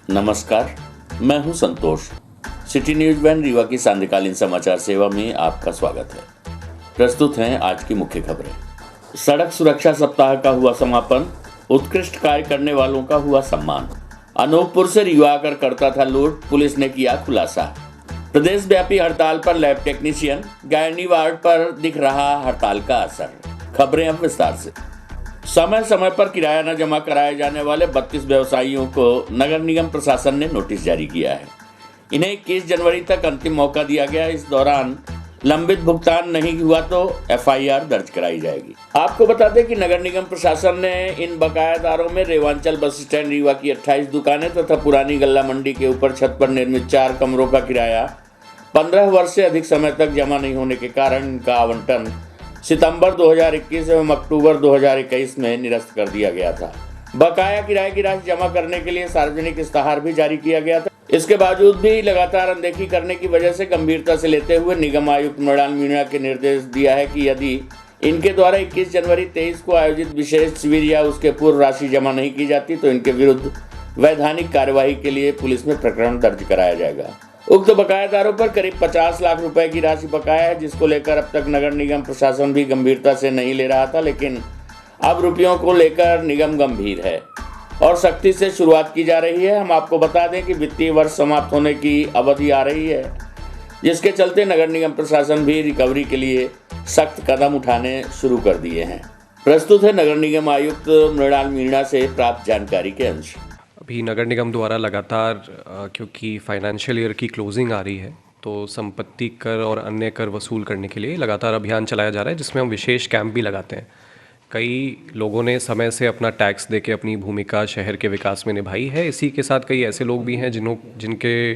नमस्कार, मैं हूं संतोष। सिटी न्यूज वैन रीवा की सांध्यकालीन समाचार सेवा में आपका स्वागत है। प्रस्तुत हैं आज की मुख्य खबरें। सड़क सुरक्षा सप्ताह का हुआ समापन, उत्कृष्ट कार्य करने वालों का हुआ सम्मान। अनूपपुर से रीवा आकर करता था लूट, पुलिस ने किया खुलासा। प्रदेश व्यापी हड़ताल पर लैब टेक्नीशियन, गायनी वार्ड पर दिख रहा हड़ताल का असर। खबरें अब विस्तार से। समय समय पर किराया न जमा कराए जाने वाले 32 व्यवसायियों को नगर निगम प्रशासन ने नोटिस जारी किया है। इन्हें 21 जनवरी तक अंतिम मौका दिया गया। इस दौरान लंबित भुगतान नहीं हुआ तो एफआईआर दर्ज कराई जाएगी। आपको बता दें कि नगर निगम प्रशासन ने इन बकायादारों में रेवांचल बस स्टैंड रीवा की 28 दुकानें तथा पुरानी गल्ला मंडी के ऊपर छत पर निर्मित 4 कमरों का किराया 15 वर्ष से अधिक समय तक जमा नहीं होने के कारण इनका आवंटन सितंबर 2021 एवं अक्टूबर 2021 में निरस्त कर दिया गया था। बकाया किराए की राशि जमा करने के लिए सार्वजनिक इस्ताहार भी जारी किया गया था। इसके बावजूद भी लगातार अनदेखी करने की वजह से गंभीरता से लेते हुए निगम आयुक्त मृणाल मीणा के निर्देश दिया है कि यदि इनके द्वारा 21 जनवरी 23 को आयोजित विशेष शिविर या उसके पूर्व राशि जमा नहीं की जाती तो इनके विरुद्ध वैधानिक कार्यवाही के लिए पुलिस में प्रकरण दर्ज कराया जाएगा। उक्त बकायादारों पर करीब 50 लाख रुपए की राशि बकाया है, जिसको लेकर अब तक नगर निगम प्रशासन भी गंभीरता से नहीं ले रहा था, लेकिन अब रुपयों को लेकर निगम गंभीर है और सख्ती से शुरुआत की जा रही है। हम आपको बता दें कि वित्तीय वर्ष समाप्त होने की अवधि आ रही है, जिसके चलते नगर निगम प्रशासन भी रिकवरी के लिए सख्त कदम उठाने शुरू कर दिए हैं। प्रस्तुत है नगर निगम आयुक्त मृणाल मीणा से प्राप्त जानकारी के अंश। अभी नगर निगम द्वारा लगातार क्योंकि फाइनेंशियल ईयर की क्लोजिंग आ रही है तो संपत्ति कर और अन्य कर वसूल करने के लिए लगातार अभियान चलाया जा रहा है, जिसमें हम विशेष कैंप भी लगाते हैं। कई लोगों ने समय से अपना टैक्स देके अपनी भूमिका शहर के विकास में निभाई है। इसी के साथ कई ऐसे लोग भी हैं जिनके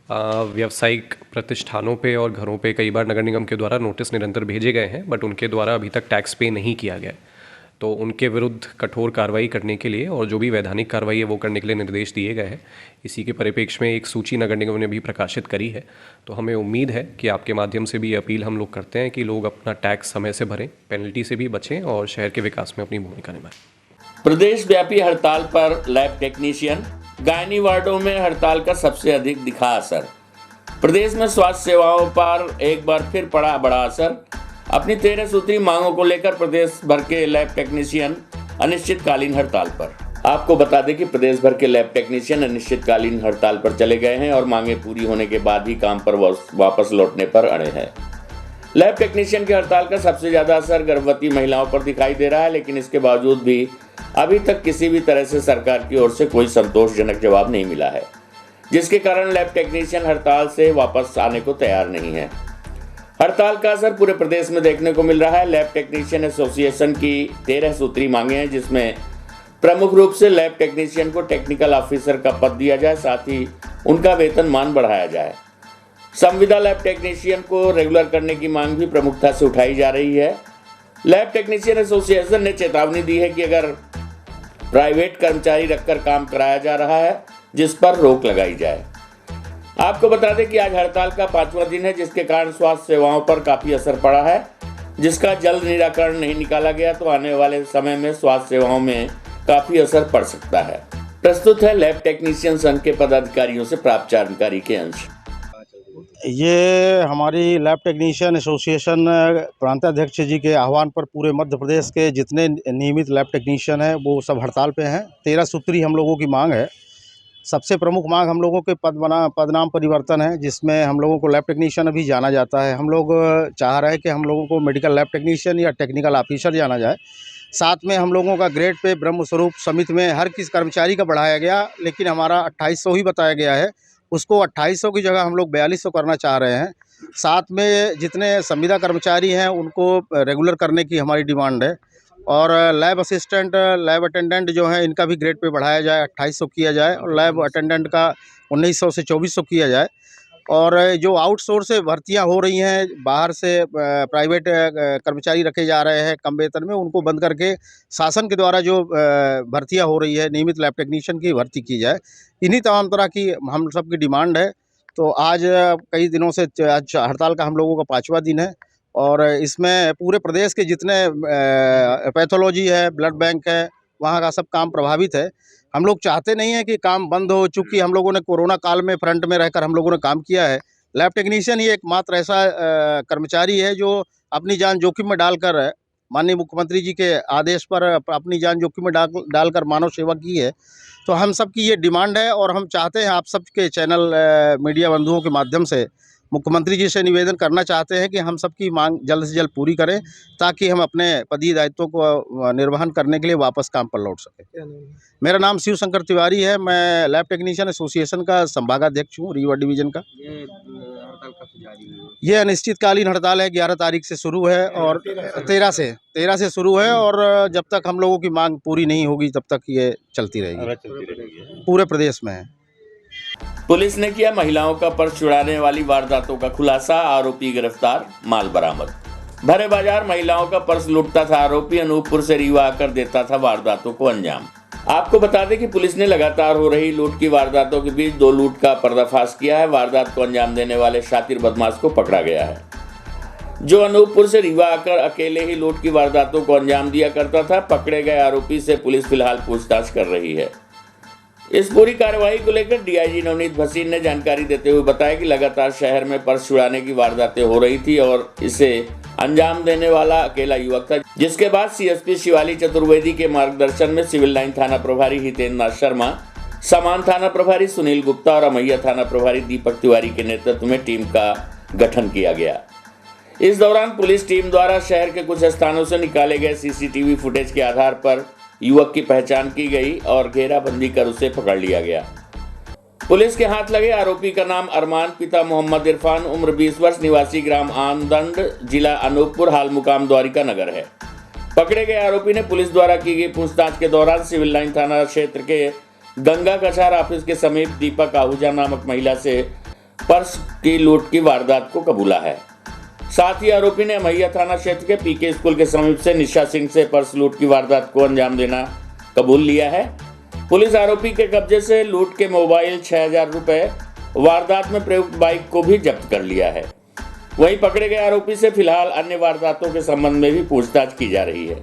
व्यावसायिक प्रतिष्ठानों पे और घरों पे कई बार नगर निगम के द्वारा नोटिस निरंतर भेजे गए हैं, बट उनके द्वारा अभी तक टैक्स पे नहीं किया गया। तो उनके विरुद्ध कठोर कार्रवाई करने के लिए और जो भी वैधानिक कार्रवाई है वो करने के लिए निर्देश दिए गए हैं। इसी के परिप्रेक्ष्य में एक सूची नगर निगम ने भी प्रकाशित करी है। तो हमें उम्मीद है कि आपके माध्यम से भी अपील हम लोग करते हैं कि लोग अपना टैक्स समय से भरें, पेनल्टी से भी बचें और शहर के विकास में अपनी भूमिका निभाएं। प्रदेश व्यापी हड़ताल पर लैब टेक्नीशियन, गायनी वार्डों में हड़ताल का सबसे अधिक दिखा असर। प्रदेश में स्वास्थ्य सेवाओं पर एक बार फिर पड़ा बड़ा असर। अपनी 13 सूत्री मांगों को लेकर प्रदेश भर के लैब टेक्नीशियन अनिश्चितकालीन हड़ताल पर। आपको बता दें कि प्रदेश भर के लैब टेक्नीशियन अनिश्चितकालीन हड़ताल पर चले गए हैं और मांगे पूरी होने के बाद ही काम पर वापस लौटने पर अड़े हैं। लैब टेक्नीशियन की हड़ताल का सबसे ज्यादा असर गर्भवती महिलाओं पर दिखाई दे रहा है, लेकिन इसके बावजूद भी अभी तक किसी भी तरह से सरकार की ओर से कोई संतोषजनक जवाब नहीं मिला है, जिसके कारण लैब टेक्नीशियन हड़ताल से वापस आने को तैयार नहीं है। हड़ताल का असर पूरे प्रदेश में देखने को मिल रहा है। लैब टेक्नीशियन एसोसिएशन की 13 सूत्री मांगे हैं, जिसमें प्रमुख रूप से लैब टेक्नीशियन को टेक्निकल ऑफिसर का पद दिया जाए, साथ ही उनका वेतन मान बढ़ाया जाए। संविदा लैब टेक्नीशियन को रेगुलर करने की मांग भी प्रमुखता से उठाई जा रही है। लैब टेक्नीशियन एसोसिएशन ने चेतावनी दी है कि अगर प्राइवेट कर्मचारी रखकर काम कराया जा रहा है, जिस पर रोक लगाई जाए। आपको बता दें कि आज हड़ताल का 5वां दिन है, जिसके कारण स्वास्थ्य सेवाओं पर काफी असर पड़ा है। जिसका जल्द निराकरण नहीं निकाला गया तो आने वाले समय में स्वास्थ्य सेवाओं में काफी असर पड़ सकता है। प्रस्तुत है लैब टेक्नीशियन संघ के पदाधिकारियों से प्राप्त जानकारी के अंश। ये हमारी लैब टेक्नीशियन एसोसिएशन प्रांताध्यक्ष जी के आह्वान पर पूरे मध्य प्रदेश के जितने नियमित लैब टेक्नीशियन हैं वो सब हड़ताल पे हैं। 13 सूत्री हम लोगों की मांग है। सबसे प्रमुख मांग हम लोगों के पदनाम परिवर्तन है, जिसमें हम लोगों को लैब टेक्नीशियन अभी जाना जाता है। हम लोग चाह रहे हैं कि हम लोगों को मेडिकल लैब टेक्नीशियन या टेक्निकल ऑफिसर जाना जाए। साथ में हम लोगों का ग्रेड पे ब्रह्मस्वरूप समिति में हर किस कर्मचारी का बढ़ाया गया, लेकिन हमारा 2800 ही बताया गया है। उसको 2800 की जगह हम लोग 4200 करना चाह रहे हैं। साथ में जितने संविदा कर्मचारी हैं उनको रेगुलर करने की हमारी डिमांड है। और लैब असिस्टेंट, लैब अटेंडेंट जो है इनका भी ग्रेड पे बढ़ाया जाए, 2800 किया जाए और लैब अटेंडेंट का 1900 से 2400 किया जाए। और जो आउटसोर्स से भर्तियां हो रही हैं, बाहर से प्राइवेट कर्मचारी रखे जा रहे हैं कम वेतन में, उनको बंद करके शासन के द्वारा जो भर्तियां हो रही है नियमित लैब टेक्नीशियन की भर्ती की जाए। इन्हीं तमाम तरह की हम सब की डिमांड है। तो आज कई दिनों से आज हड़ताल का हम लोगों का 5वां दिन है और इसमें पूरे प्रदेश के जितने पैथोलॉजी है, ब्लड बैंक है, वहाँ का सब काम प्रभावित है। हम लोग चाहते नहीं हैं कि काम बंद हो, चूँकि हम लोगों ने कोरोना काल में फ्रंट में रहकर हम लोगों ने काम किया है। लैब टेक्नीशियन ही एकमात्र ऐसा कर्मचारी है जो अपनी जान जोखिम में डालकर माननीय मुख्यमंत्री जी के आदेश पर अपनी जान जोखिम में डालकर मानव सेवा की है। तो हम सब की ये डिमांड है और हम चाहते हैं आप सबके चैनल मीडिया बंधुओं के माध्यम से मुख्यमंत्री जी से निवेदन करना चाहते हैं कि हम सबकी मांग जल्द से जल्द पूरी करें, ताकि हम अपने पदीय दायित्वों को निर्वहन करने के लिए वापस काम पर लौट सकें। मेरा नाम शिव शंकर तिवारी है। मैं लैब टेक्नीशियन एसोसिएशन का संभागाध्यक्ष हूँ रीवा डिवीज़न का। ये हड़ताल कब से जारी है? ये अनिश्चितकालीन हड़ताल है, 11 तारीख से शुरू है और 13 से शुरू है और जब तक हम लोगों की मांग पूरी नहीं होगी तब तक ये चलती रहेगी। पूरे प्रदेश में है। पुलिस ने किया महिलाओं का पर्स चुराने वाली वारदातों का खुलासा, आरोपी गिरफ्तार, माल बरामद। भरे बाजार महिलाओं का पर्स लूटता था आरोपी, अनूपपुर से रीवा आकर देता था वारदातों को अंजाम। आपको बता दें कि पुलिस ने लगातार हो रही लूट की वारदातों के बीच 2 लूट का पर्दाफाश किया है। वारदात को अंजाम देने वाले शातिर बदमाश को पकड़ा गया है, जो अनूपपुर से रीवा आकर अकेले ही लूट की वारदातों को अंजाम दिया करता था। पकड़े गए आरोपी से पुलिस फिलहाल पूछताछ कर रही है। इस पूरी कार्रवाई को लेकर डीआईजी नवनीत भसीन ने जानकारी देते हुए बताया कि लगातार शहर में पर्स चुराने की वारदातें हो रही थी और इसे अंजाम देने वाला अकेला युवक था, जिसके बाद सीएसपी शिवाली चतुर्वेदी के मार्गदर्शन में सिविल लाइन थाना प्रभारी हितेंद्र नाथ शर्मा, समान थाना प्रभारी सुनील गुप्ता और अमैया थाना प्रभारी दीपक तिवारी के नेतृत्व में टीम का गठन किया गया। इस दौरान पुलिस टीम द्वारा शहर के कुछ स्थानों से निकाले गए सीसीटीवी फुटेज के आधार पर युवक की पहचान की गई और घेराबंदी कर उसे पकड़ लिया गया। पुलिस के हाथ लगे आरोपी का नाम अरमान, पिता मोहम्मद इरफान, उम्र 20 वर्ष, निवासी ग्राम आनदंड, जिला अनूपपुर, हाल मुकाम द्वारिका नगर है। पकड़े गए आरोपी ने पुलिस द्वारा की गई पूछताछ के दौरान सिविल लाइन थाना क्षेत्र के गंगा कछार ऑफिस के समीप दीपक आहूजा नामक महिला से पर्स की लूट की वारदात को कबूला है। साथ ही आरोपी ने अमैया थाना क्षेत्र के पीके स्कूल के समीप से निशा सिंह से पर्स लूट की वारदात को अंजाम देना कबूल लिया है। पुलिस आरोपी के कब्जे से लूट के मोबाइल, 6000 रुपए, वारदात में प्रयुक्त बाइक को भी जब्त कर लिया है। वहीं पकड़े गए आरोपी से फिलहाल अन्य वारदातों के संबंध में भी पूछताछ की जा रही है।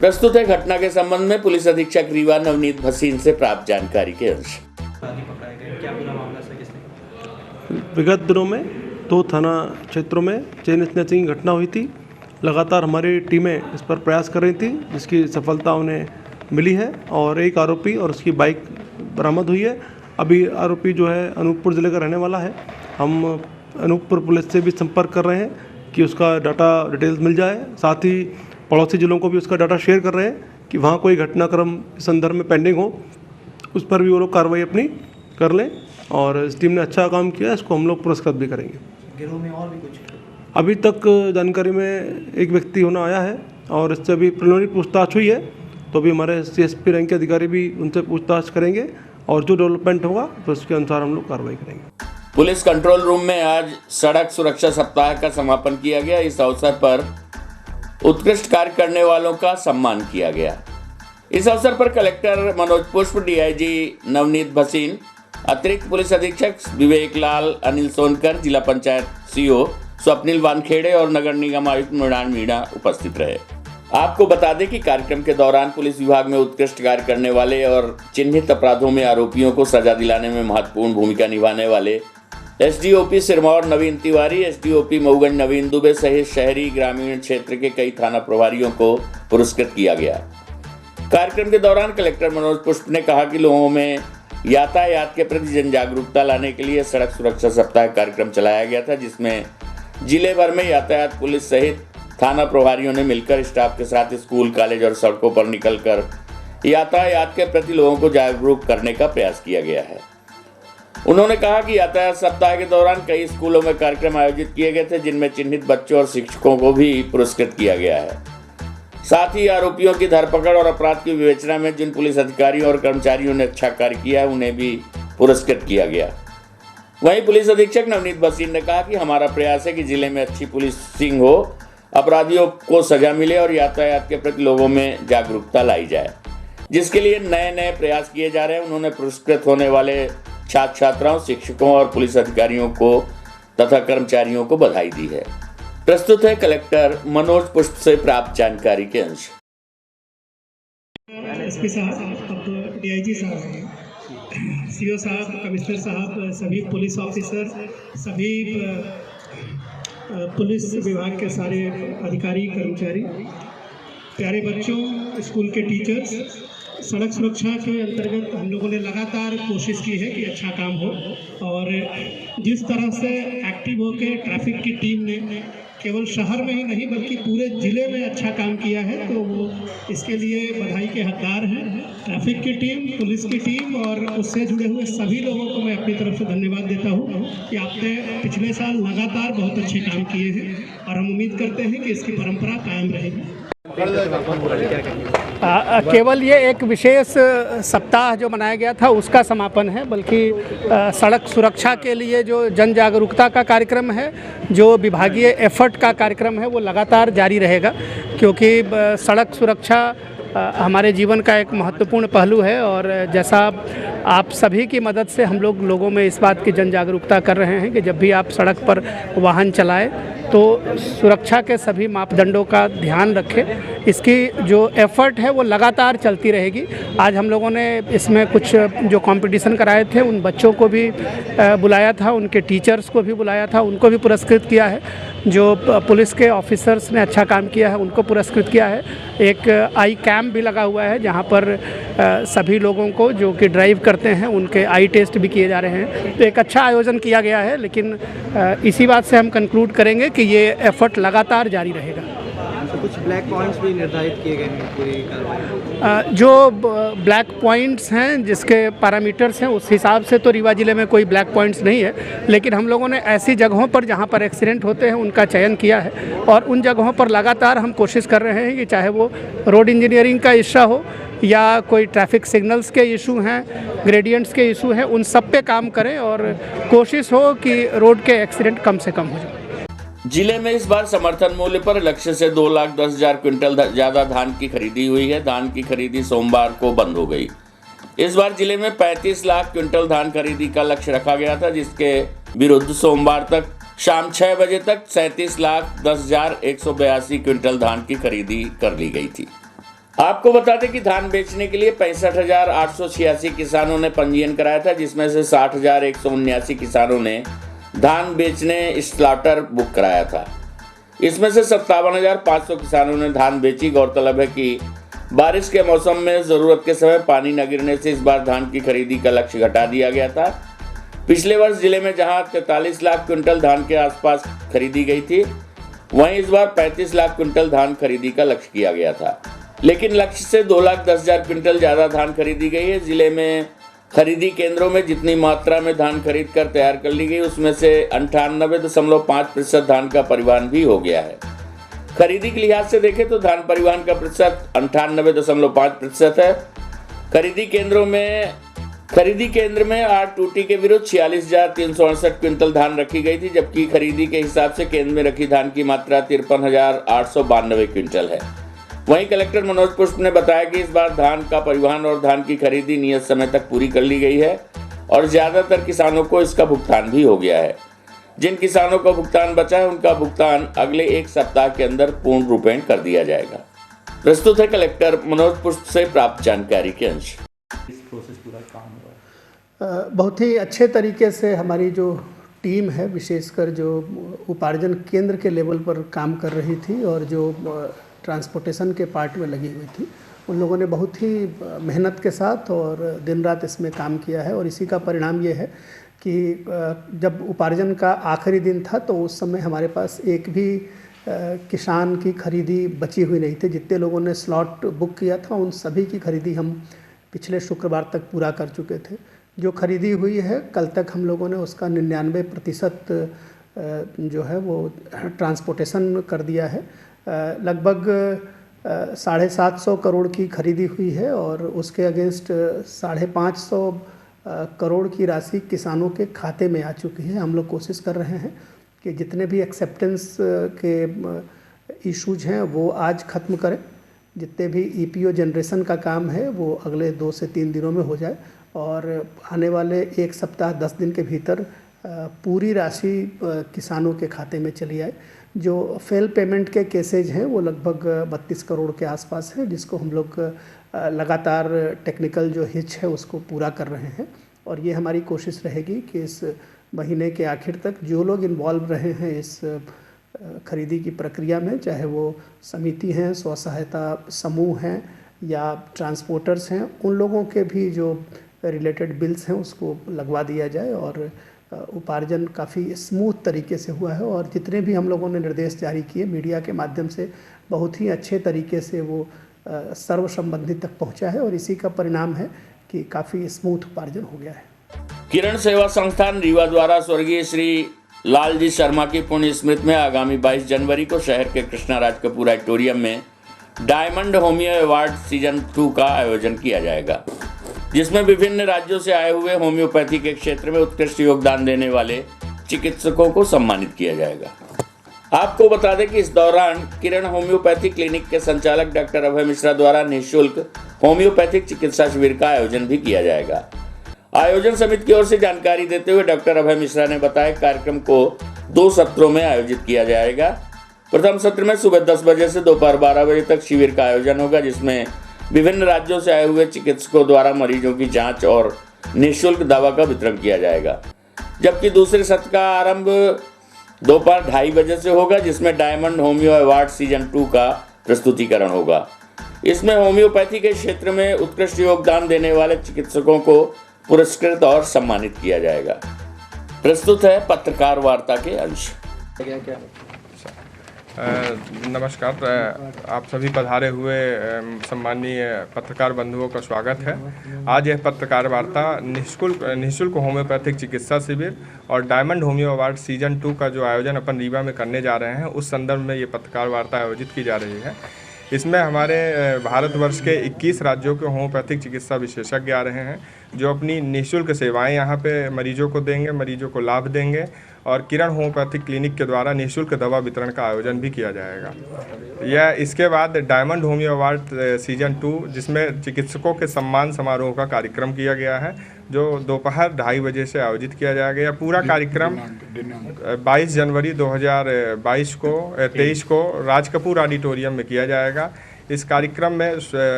प्रस्तुत है घटना के संबंध में पुलिस अधीक्षक रीवा नवनीत भसीन से प्राप्त जानकारी के अंश। विगत दिनों में 2 थाना क्षेत्रों में चेन स्नैचिंग की घटना हुई थी। लगातार हमारी टीमें इस पर प्रयास कर रही थी, जिसकी सफलता उन्हें मिली है और एक आरोपी और उसकी बाइक बरामद हुई है। अभी आरोपी जो है अनूपपुर ज़िले का रहने वाला है। हम अनूपपुर पुलिस से भी संपर्क कर रहे हैं कि उसका डाटा डिटेल्स मिल जाए। साथ ही पड़ोसी ज़िलों को भी उसका डाटा शेयर कर रहे हैं कि वहाँ कोई घटनाक्रम इस संदर्भ में पेंडिंग हो, उस पर भी वो लोग कार्रवाई अपनी कर लें। और इस टीम ने अच्छा काम किया, इसको हम लोग पुरस्कृत भी करेंगे। गिरोह में और भी कुछ? अभी तक जानकारी में एक व्यक्ति होना आया है और इससे अभी प्रिलिमिनरी पूछताछ हुई है, तो अभी हमारे सीएसपी रैंक के अधिकारी भी उनसे पूछताछ करेंगे और जो डेवलपमेंट होगा तो उसके अनुसार हम लोग कार्रवाई करेंगे। पुलिस कंट्रोल रूम में आज सड़क सुरक्षा सप्ताह का समापन किया गया। इस अवसर पर उत्कृष्ट कार्य करने वालों का सम्मान किया गया। इस अवसर पर कलेक्टर मनोज पुष्प, डीआईजी नवनीत भसीन, अतिरिक्त पुलिस अधीक्षक विवेक लाल, अनिल सोनकर, जिला पंचायत सीओ स्वप्निल वानखेड़े और नगर निगम आयुक्त मृणाल मीणा उपस्थित रहे। आपको बता दें कि कार्यक्रम के दौरान पुलिस विभाग में उत्कृष्ट कार्य करने वाले और चिन्हित अपराधों में आरोपियों को सजा दिलाने में महत्वपूर्ण भूमिका निभाने वाले एसडीओपी सिरमौर नवीन तिवारी, एसडीओपी मऊगंज नवीन दुबे सहित शहरी ग्रामीण क्षेत्र के कई थाना प्रभारियों को पुरस्कृत किया गया। कार्यक्रम के दौरान कलेक्टर मनोज पुष्प ने कहा कि लोगों में यातायात के प्रति जन जागरूकता लाने के लिए सड़क सुरक्षा सप्ताह कार्यक्रम चलाया गया था, जिसमें जिले भर में यातायात पुलिस सहित थाना प्रभारियों ने मिलकर स्टाफ के साथ स्कूल, कॉलेज और सड़कों पर निकलकर यातायात के प्रति लोगों को जागरूक करने का प्रयास किया गया है। उन्होंने कहा कि यातायात सप्ताह के दौरान कई स्कूलों में कार्यक्रम आयोजित किए गए थे, जिनमें चिन्हित बच्चों और शिक्षकों को भी पुरस्कृत किया गया है। साथ ही आरोपियों की धरपकड़ और अपराध की विवेचना में जिन पुलिस अधिकारियों और कर्मचारियों ने अच्छा कार्य किया है, उन्हें भी पुरस्कृत किया गया। वहीं पुलिस अधीक्षक नवनीत भसीन ने कहा कि हमारा प्रयास है कि जिले में अच्छी पुलिसिंग हो, अपराधियों को सजा मिले और यातायात के प्रति लोगों में जागरूकता लाई जाए, जिसके लिए नए प्रयास किए जा रहे हैं। उन्होंने पुरस्कृत होने वाले छात्र छात्राओं, शिक्षकों और पुलिस अधिकारियों को तथा कर्मचारियों को बधाई दी है। प्रस्तुत है कलेक्टर मनोज पुष्प से प्राप्त जानकारी के अंश। एसपी साहब, अब डीआईजी साहब हैं, सीओ साहब, कमिश्नर साहब, सभी पुलिस ऑफिसर, सभी पुलिस विभाग के सारे अधिकारी कर्मचारी, प्यारे बच्चों, स्कूल के टीचर्स, सड़क सुरक्षा के अंतर्गत हम लोगों ने लगातार कोशिश की है कि अच्छा काम हो, और जिस तरह से एक्टिव होकर ट्रैफिक की टीम ने केवल शहर में ही नहीं बल्कि पूरे ज़िले में अच्छा काम किया है, तो वो इसके लिए बधाई के हकदार हैं। ट्रैफिक की टीम, पुलिस की टीम और उससे जुड़े हुए सभी लोगों को मैं अपनी तरफ से धन्यवाद देता हूँ कि आपने पिछले साल लगातार बहुत अच्छे काम किए हैं, और हम उम्मीद करते हैं कि इसकी परंपरा कायम रहेगी। केवल ये एक विशेष सप्ताह जो मनाया गया था उसका समापन है, बल्कि सड़क सुरक्षा के लिए जो जन जागरूकता का कार्यक्रम है, जो विभागीय एफर्ट का कार्यक्रम है, वो लगातार जारी रहेगा, क्योंकि सड़क सुरक्षा हमारे जीवन का एक महत्वपूर्ण पहलू है। और जैसा आप सभी की मदद से हम लोगों में इस बात की जन जागरूकता कर रहे हैं कि जब भी आप सड़क पर वाहन चलाएं तो सुरक्षा के सभी मापदंडों का ध्यान रखें। इसकी जो एफ़र्ट है वो लगातार चलती रहेगी। आज हम लोगों ने इसमें कुछ जो कंपटीशन कराए थे उन बच्चों को भी बुलाया था, उनके टीचर्स को भी बुलाया था, उनको भी पुरस्कृत किया है। जो पुलिस के ऑफिसर्स ने अच्छा काम किया है उनको पुरस्कृत किया है। एक आई कैम्प भी लगा हुआ है जहाँ पर सभी लोगों को जो कि ड्राइव करते हैं उनके आई टेस्ट भी किए जा रहे हैं। तो एक अच्छा आयोजन किया गया है, लेकिन इसी बात से हम कंक्लूड करेंगे कि ये एफर्ट लगातार जारी रहेगा। तो कुछ ब्लैक पॉइंट्स भी निर्धारित किए गए हैं पूरी कार्रवाई? जो ब्लैक पॉइंट्स हैं, जिसके पैरामीटर्स हैं, उस हिसाब से तो रीवा ज़िले में कोई ब्लैक पॉइंट्स नहीं है, लेकिन हम लोगों ने ऐसी जगहों पर जहां पर एक्सीडेंट होते हैं उनका चयन किया है, और उन जगहों पर लगातार हम कोशिश कर रहे हैं कि चाहे वो रोड इंजीनियरिंग का इशू हो या कोई ट्रैफिक सिग्नल्स के इशू हैं, ग्रेडियंट्स के इशू हैं, उन सब पे काम करें और कोशिश हो कि रोड के एक्सीडेंट कम से कम हो जाए। जिले में इस बार समर्थन मूल्य पर लक्ष्य से 2,10,000 क्विंटल ज्यादा धान की खरीदी हुई है। धान की खरीदी सोमवार को बंद हो गई। इस बार जिले में 35 लाख क्विंटल धान खरीदी का लक्ष्य रखा गया था, जिसके विरुद्ध सोमवार तक शाम 6 बजे तक 37,10,182 क्विंटल धान की खरीदी कर ली गई थी। आपको बता दें कि धान बेचने के लिए 65,886 किसानों ने पंजीयन कराया था, जिसमें से 60,179 किसानों ने धान बेचने स्लॉटर बुक कराया था। इसमें से 57,500 किसानों ने धान बेची। गौरतलब है कि बारिश के मौसम में ज़रूरत के समय पानी न गिरने से इस बार धान की खरीदी का लक्ष्य घटा दिया गया था। पिछले वर्ष जिले में जहां 43 लाख क्विंटल धान के आसपास खरीदी गई थी, वहीं इस बार 35 लाख क्विंटल धान खरीदी का लक्ष्य किया गया था, लेकिन लक्ष्य से 2,10,000 क्विंटल ज़्यादा धान खरीदी गई है। जिले में खरीदी केंद्रों में जितनी मात्रा में धान खरीद कर तैयार कर ली गई, उसमें से 98.5% धान का परिवहन भी हो गया है। खरीदी के लिहाज से देखें तो धान परिवहन का प्रतिशत 98.5% है। खरीदी केंद्र में R2T के विरुद्ध 46,368 क्विंटल धान रखी गई थी, जबकि खरीदी के हिसाब से केंद्र में रखी धान की मात्रा 53,892 क्विंटल है। वहीं कलेक्टर मनोज पुष्प ने बताया कि इस बार धान का परिवहन और धान की खरीदी नियत समय तक पूरी कर ली गई है, और ज्यादातर किसानों को इसका भुगतान भी हो गया है। जिन किसानों को भुगतान बचा है उनका भुगतान अगले एक सप्ताह के अंदर पूर्ण रूपेण कर दिया जाएगा। प्रस्तुत है कलेक्टर मनोज पुष्प से प्राप्त जानकारी के अंश। बहुत ही अच्छे तरीके से हमारी जो टीम है, विशेषकर जो उपार्जन केंद्र के लेवल पर काम कर रही थी और जो ट्रांसपोर्टेशन के पार्ट में लगी हुई थी, उन लोगों ने बहुत ही मेहनत के साथ और दिन रात इसमें काम किया है। और इसी का परिणाम ये है कि जब उपार्जन का आखिरी दिन था तो उस समय हमारे पास एक भी किसान की खरीदी बची हुई नहीं थी। जितने लोगों ने स्लॉट बुक किया था उन सभी की खरीदी हम पिछले शुक्रवार तक पूरा कर चुके थे। जो खरीदी हुई है कल तक हम लोगों ने उसका 99% जो है वो ट्रांसपोर्टेशन कर दिया है। लगभग 750 करोड़ की खरीदी हुई है और उसके अगेंस्ट 550 करोड़ की राशि किसानों के खाते में आ चुकी है। हम लोग कोशिश कर रहे हैं कि जितने भी एक्सेप्टेंस के इश्यूज हैं वो आज ख़त्म करें। जितने भी EPO जनरेशन का काम है वो अगले 2 से 3 दिनों में हो जाए और आने वाले एक सप्ताह 10 दिन के भीतर पूरी राशि किसानों के खाते में चली आए। जो फेल पेमेंट के केसेज हैं वो लगभग 32 करोड़ के आसपास है, जिसको हम लोग लगातार टेक्निकल जो हिच है उसको पूरा कर रहे हैं। और ये हमारी कोशिश रहेगी कि इस महीने के आखिर तक जो लोग इन्वॉल्व रहे हैं इस खरीदी की प्रक्रिया में, चाहे वो समिति हैं, स्व सहायता समूह हैं या ट्रांसपोर्टर्स हैं, उन लोगों के भी जो रिलेटेड बिल्स हैं उसको लगवा दिया जाए और उपार्जन काफ़ी स्मूथ तरीके से हुआ है। और जितने भी हम लोगों ने निर्देश जारी किए मीडिया के माध्यम से, बहुत ही अच्छे तरीके से वो सर्व संबंधित तक पहुंचा है और इसी का परिणाम है कि काफ़ी स्मूथ उपार्जन हो गया है। किरण सेवा संस्थान रीवा द्वारा स्वर्गीय श्री लालजी शर्मा की पुण्य स्मृति में आगामी 22 जनवरी को शहर के कृष्णाराज कपूर ऑडिटोरियम में डायमंड होमियो अवार्ड सीजन 2 का आयोजन किया जाएगा, जिसमें विभिन्न राज्यों से आए हुए होम्योपैथी के क्षेत्र में उत्कृष्ट योगदान देने वाले चिकित्सकों को सम्मानित किया जाएगा। आपको बता दें कि इस दौरान किरण होम्योपैथी क्लिनिक के संचालक डॉक्टर अभय मिश्रा द्वारा निःशुल्क होम्योपैथिक चिकित्सा शिविर का आयोजन भी किया जाएगा। आयोजन समिति की ओर से जानकारी देते हुए डॉक्टर अभय मिश्रा ने बताया कार्यक्रम को 2 सत्रों में आयोजित किया जाएगा। प्रथम सत्र में सुबह 10 बजे से दोपहर 12 बजे तक शिविर का आयोजन होगा, जिसमें विभिन्न राज्यों से आए हुए चिकित्सकों द्वारा मरीजों की जांच और निःशुल्क दवा का वितरण किया जाएगा। जबकि दूसरे सत्र का आरंभ दोपहर 2:30 बजे से होगा, जिसमें डायमंड होम्यो अवार्ड सीजन 2 का प्रस्तुतिकरण होगा। इसमें होम्योपैथी के क्षेत्र में उत्कृष्ट योगदान देने वाले चिकित्सकों को पुरस्कृत और सम्मानित किया जाएगा। प्रस्तुत है पत्रकार वार्ता के अंश। नमस्कार, आप सभी पधारे हुए सम्मानीय पत्रकार बंधुओं का स्वागत है। आज यह पत्रकार वार्ता निःशुल्क होम्योपैथिक चिकित्सा शिविर और डायमंड होम्यो अवार्ड सीजन 2 का जो आयोजन अपन रीवा में करने जा रहे हैं, उस संदर्भ में ये पत्रकार वार्ता आयोजित की जा रही है। इसमें हमारे भारतवर्ष के 21 राज्यों के होम्योपैथिक चिकित्सा विशेषज्ञ आ रहे हैं, जो अपनी निःशुल्क सेवाएं यहाँ पे मरीजों को देंगे, मरीजों को लाभ देंगे। और किरण होम्योपैथिक क्लिनिक के द्वारा निःशुल्क दवा वितरण का आयोजन भी किया जाएगा। यह इसके बाद डायमंड होम्यो अवार्ड सीजन 2, जिसमें चिकित्सकों के सम्मान समारोह का कार्यक्रम किया गया है, जो दोपहर 2:30 बजे से आयोजित किया जाएगा। यह पूरा कार्यक्रम 22 जनवरी 2023 को राज कपूर ऑडिटोरियम में किया जाएगा। इस कार्यक्रम में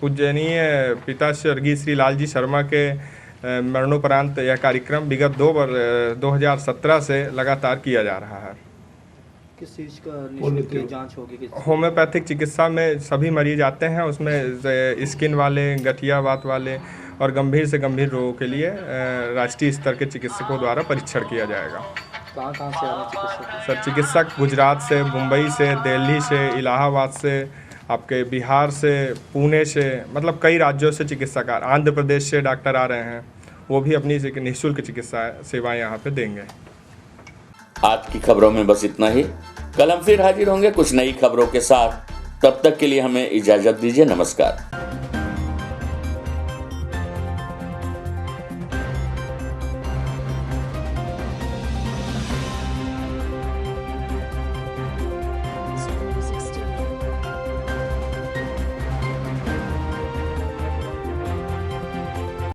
पूजनीय पिता स्वर्गीय श्री लालजी शर्मा के मरणोपरांत यह कार्यक्रम विगत 2017 से लगातार किया जा रहा है। किस चीज़ का निःशुल्क जांच होगी? होम्योपैथिक चिकित्सा में सभी मरीज आते हैं, उसमें स्किन वाले, गठिया वात वाले और गंभीर से गंभीर रोगों के लिए राष्ट्रीय स्तर के चिकित्सकों द्वारा परीक्षण किया जाएगा। कहाँ से आ रहे हैं चिकित्सक? सर, चिकित्सक गुजरात से, मुंबई से, दिल्ली से, इलाहाबाद से, आपके बिहार से, पुणे से, मतलब कई राज्यों से चिकित्सक आंध्र प्रदेश से डॉक्टर आ रहे हैं, वो भी अपनी निःशुल्क चिकित्सा सेवाएं यहाँ पे देंगे। आज की खबरों में बस इतना ही। कल हम फिर हाजिर होंगे कुछ नई खबरों के साथ। तब तक के लिए हमें इजाजत दीजिए। नमस्कार।